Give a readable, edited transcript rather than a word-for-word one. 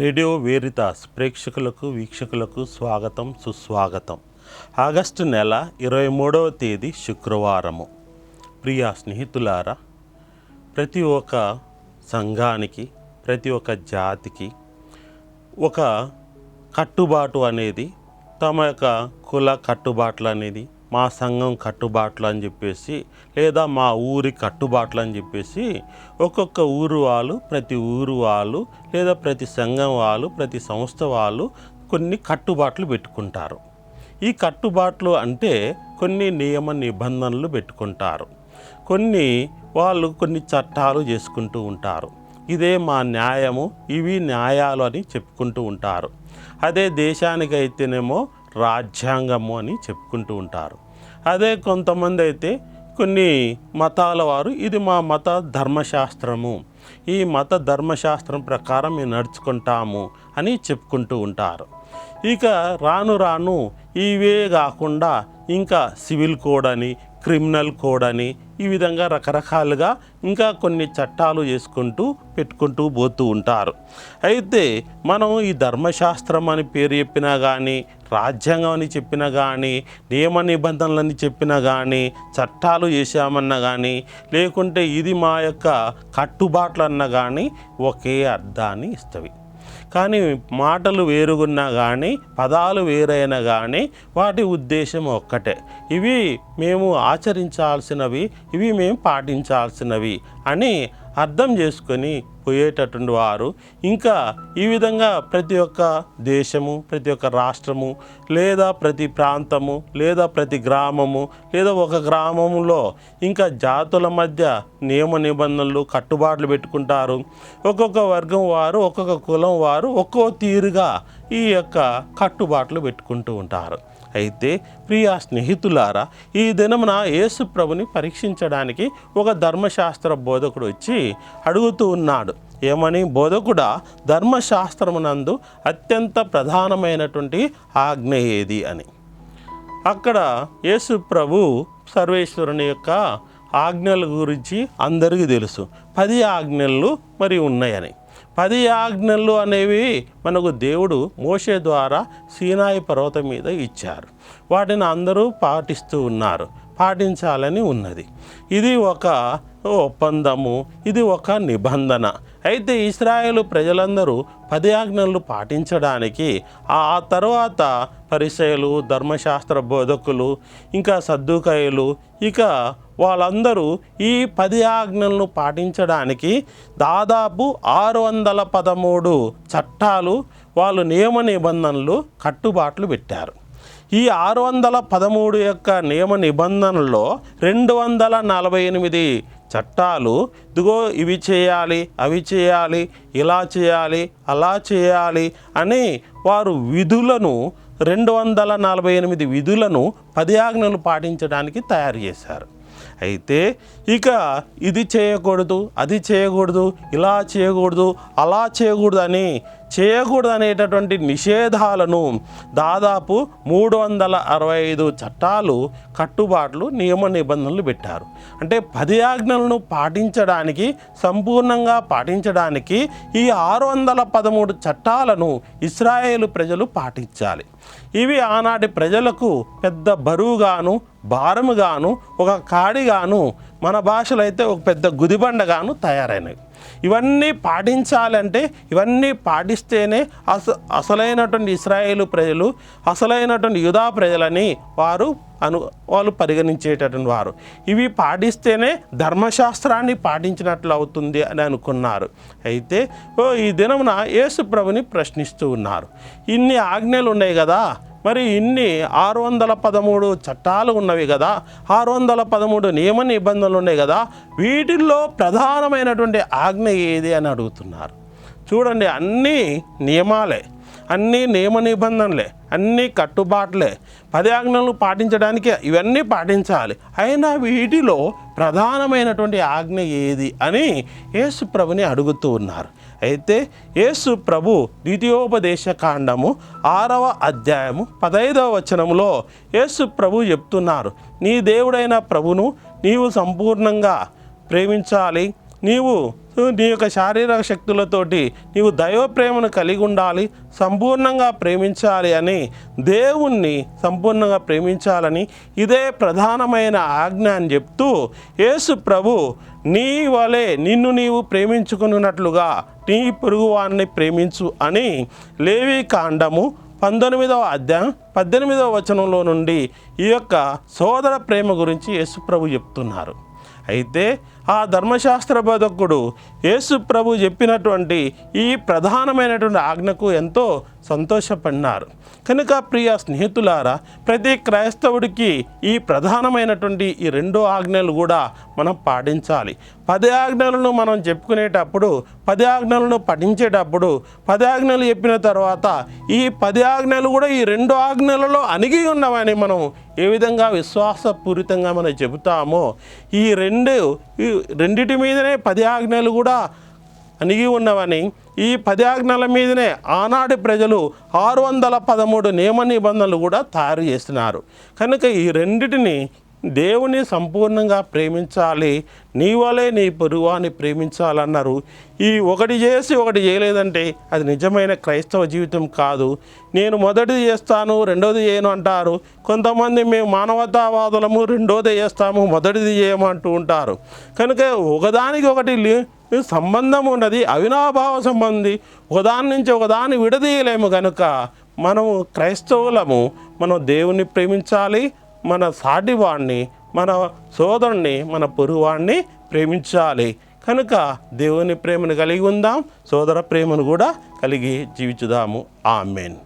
Radio వేరితాస్ ప్రేక్షకులకు వీక్షకులకు స్వాగతం సుస్వాగతం. ఆగస్టు నెల 23వ తేదీ శుక్రవారము. ప్రియా స్నేహితులారా, ప్రతి ఒక్క సంఘానికి ప్రతి ఒక్క జాతికి ఒక కట్టుబాటు అనేది, తమ యొక్క కుల కట్టుబాట్లు అనేది, మా సంఘం కట్టుబాట్లు అని చెప్పేసి, లేదా మా ఊరి కట్టుబాట్లు అని చెప్పేసి ఒక్కొక్క ఊరు వాళ్ళు, ప్రతి ఊరు వాళ్ళు, లేదా ప్రతి సంఘం వాళ్ళు, ప్రతి సంస్థ వాళ్ళు కొన్ని కట్టుబాట్లు పెట్టుకుంటారు. ఈ కట్టుబాట్లు అంటే కొన్ని నియమ నిబంధనలు పెట్టుకుంటారు, కొన్ని చట్టాలు చేసుకుంటూ ఉంటారు. ఇదే మా న్యాయము, ఇవి న్యాయాలు అని చెప్పుకుంటూ ఉంటారు. అదే దేశానికైతేనేమో రాజ్యాంగము అని చెప్పుకుంటూ ఉంటారు. అదే కొంతమంది అయితే కొన్ని మతాల వారు ఇది మా మత ధర్మశాస్త్రము, ఈ మత ధర్మశాస్త్రం ప్రకారం మేము నడుచుకుంటాము అని చెప్పుకుంటూ ఉంటారు. ఇక రాను రాను ఇవే కాకుండా ఇంకా సివిల్ కోడ్ అని, క్రిమినల్ కోడ్ అని, ఈ విధంగా రకరకాలుగా ఇంకా కొన్ని చట్టాలు పెట్టుకుంటూ పోతూ ఉంటారు. అయితే మనం ఈ ధర్మశాస్త్రం అని పేరు చెప్పినా కానీ, రాజ్యాంగం అని చెప్పినా కానీ, నియమ నిబంధనలని చెప్పినా కానీ, చట్టాలు చేశామన్నా కానీ, లేకుంటే ఇది మా యొక్క కట్టుబాట్లు అన్నా కానీ ఒకే అర్థాన్ని ఇస్తవి. కానీ మాటలు వేరుగున్నా కానీ, పదాలు వేరైనా కానీ వాటి ఉద్దేశం ఒక్కటే. ఇవి మేము ఆచరించాల్సినవి, ఇవి మేము పాటించాల్సినవి అని అర్థం చేసుకొని పోయేటటువంటి వారు ఇంకా ఈ విధంగా ప్రతి ఒక్క దేశము, ప్రతి ఒక్క రాష్ట్రము, లేదా ప్రతి ప్రాంతము, లేదా ప్రతి గ్రామము, లేదా ఒక గ్రామంలో ఇంకా జాతుల మధ్య నియమ నిబంధనలు కట్టుబాట్లు పెట్టుకుంటారు. ఒక్కొక్క వర్గం వారు, ఒక్కొక్క కులం వారు ఒక్కో తీరుగా ఈ యొక్క కట్టుబాట్లు పెట్టుకుంటూ ఉంటారు. అయితే ప్రియా స్నేహితులారా, ఈ దినమున యేసు ప్రభుని పరీక్షించడానికి ఒక ధర్మశాస్త్ర బోధకుడు వచ్చి అడుగుతూ ఉన్నాడు. ఏమని? బోధకుడా, ధర్మశాస్త్రమునందు అత్యంత ప్రధానమైనటువంటి ఆజ్ఞ ఏది అని. అక్కడ యేసు ప్రభు సర్వేశ్వరుని యొక్క ఆజ్ఞల గురించి అందరికీ తెలుసు. 10 ఆజ్ఞలు మరి ఉన్నాయని. 10 ఆజ్ఞలు అనేవి మనకు దేవుడు మోషే ద్వారా సీనాయి పర్వతం మీద ఇచ్చారు. వాటిని అందరూ పాటిస్తూ ఉన్నారు, పాటించాలని ఉన్నది. ఇది ఒక ఒప్పందము, ఇది ఒక నిబంధన. అయితే ఇశ్రాయేలు ప్రజలందరూ 10 ఆజ్ఞలు పాటించడానికి ఆ తర్వాత పరిసయ్యులు, ధర్మశాస్త్ర బోధకులు, ఇంకా సద్దూకయ్యులు, ఇక వాళ్ళందరూ ఈ 10 ఆజ్ఞలను పాటించడానికి దాదాపు 613 చట్టాలు, వాళ్ళు నియమ నిబంధనలు, కట్టుబాట్లు పెట్టారు. ఈ 613 యొక్క నియమ నిబంధనల్లో 248 చట్టాలు, ఇదిగో ఇవి చేయాలి, అవి చేయాలి, ఇలా చేయాలి, అలా చేయాలి అని వారు విధులను, 248 విధులను 10 ఆజ్ఞలు పాటించడానికి తయారు చేశారు. అయితే ఇక ఇది చేయకూడదు, అది చేయకూడదు, ఇలా చేయకూడదు, అలా చేయకూడదు అనేటటువంటి నిషేధాలను దాదాపు 365 చట్టాలు, కట్టుబాట్లు, నియమ నిబంధనలు పెట్టారు. అంటే 10 ఆజ్ఞలను పాటించడానికి, సంపూర్ణంగా పాటించడానికి ఈ 613 చట్టాలను ఇశ్రాయేలు ప్రజలు పాటించాలి. ఇవి ఆనాటి ప్రజలకు పెద్ద బరువుగాను, భారముగాను, ఒక కాడిగాను, మన భాషలో అయితే ఒక పెద్ద గుదిబండగాను తయారైనవి. ఇవన్నీ పాటించాలంటే, ఇవన్నీ పాటిస్తేనే అసలైనటువంటి ఇశ్రాయేలు ప్రజలు, అసలైనటువంటి యూదా ప్రజలని వాళ్ళు పరిగణించేటటువంటి వారు. ఇవి పాటిస్తేనే ధర్మశాస్త్రాన్ని పాటించినట్లు అవుతుంది అని అనుకున్నారు. అయితే ఈ దినమున యేసు ప్రభుని ప్రశ్నిస్తూ ఉన్నారు. ఇన్ని ఆజ్ఞలు ఉన్నాయి కదా, మరి ఇన్ని 613 చట్టాలు ఉన్నవి కదా, 613 నియమ నిబంధనలు ఉన్నాయి కదా, వీటిల్లో ప్రధానమైనటువంటి ఆజ్ఞ ఏది అని అడుగుతున్నారు. చూడండి, అన్నీ నియమాలే, అన్నీ నియమ నిబంధనలే, అన్నీ కట్టుబాట్లే. 10 ఆజ్ఞలు పాటించడానికి ఇవన్నీ పాటించాలి. అయినా వీటిలో ప్రధానమైనటువంటి ఆజ్ఞ ఏది అని యేసు ప్రభుని అడుగుతూ ఉన్నారు. అయితే యేసు ప్రభు ద్వితీయోపదేశ కాండము 6వ అధ్యాయము 15వ వచనంలో యేసు ప్రభు చెప్తున్నారు, నీ దేవుడైన ప్రభును నీవు సంపూర్ణంగా ప్రేమించాలి, నీవు నీ యొక్క శారీరక శక్తులతోటి నీవు దైవ ప్రేమను కలిగి ఉండాలి, సంపూర్ణంగా ప్రేమించాలి అని, దేవుణ్ణి సంపూర్ణంగా ప్రేమించాలని ఇదే ప్రధానమైన ఆజ్ఞ అని చెప్తూ యేసు ప్రభు నీ వలె నిన్ను నీవు ప్రేమించుకున్నట్లుగా నీ పొరుగువారిని ప్రేమించు అని లేవి కాండము 19వ అధ్యాయం 18వ వచనంలో నుండి ఈ యొక్క సోదర ప్రేమ గురించి యేసు ప్రభు చెప్తున్నారు. అయితే ఆ ధర్మశాస్త్ర బోధకుడు యేసు ప్రభు చెప్పినటువంటి ఈ ప్రధానమైనటువంటి ఆజ్ఞకు ఎంతో సంతోషపడినారు. కనుక ప్రియ స్నేహితులారా, ప్రతి క్రైస్తవుడికి ఈ ప్రధానమైనటువంటి ఈ 2 ఆజ్ఞలు కూడా మనం పాటించాలి. 10 ఆజ్ఞలను మనం చెప్పుకునేటప్పుడు, 10 ఆజ్ఞలను పఠించేటప్పుడు, 10 ఆజ్ఞలు చెప్పిన తర్వాత ఈ 10 ఆజ్ఞలు కూడా ఈ 2 ఆజ్ఞలలో అణిగి ఉన్నవని మనం ఏ విధంగా విశ్వాసపూరితంగా మనం చెబుతామో, ఈ రెండిటి మీదనే 10 ఆజ్ఞలు కూడా అణిగి ఉన్నవని, ఈ 10 ఆజ్ఞల మీదనే ఆనాటి ప్రజలు 613 నియమ నిబంధనలు కూడా తయారు చేస్తున్నారు. కనుక ఈ రెండిటిని దేవుని సంపూర్ణంగా ప్రేమించాలి, నీ వలే నీ పొరుగువాని ప్రేమించాలన్నారు. ఈ ఒకటి చేసి ఒకటి చేయలేదంటే అది నిజమైన క్రైస్తవ జీవితం కాదు. నేను మొదటిది చేస్తాను, రెండోది చేయను అంటారు. కొంతమంది మేము మానవతావాదులము, రెండోది చేస్తాము, మొదటిది చేయమంటూ ఉంటారు. కనుక ఒకదానికి ఒకటి సంబంధం ఉన్నది, అవినాభావ సంబంధి. ఒకదాని నుంచి ఒకదాన్ని విడదీయలేము. కనుక మనము క్రైస్తవులము, మనం దేవుణ్ణి ప్రేమించాలి, మన సాటివాడిని, మన సోదరుణ్ణి, మన పొరుగువాడిని ప్రేమించాలి. కనుక దేవుని ప్రేమను కలిగి ఉందాం, సోదర ప్రేమను కూడా కలిగి జీవించుదాము. ఆమేన్.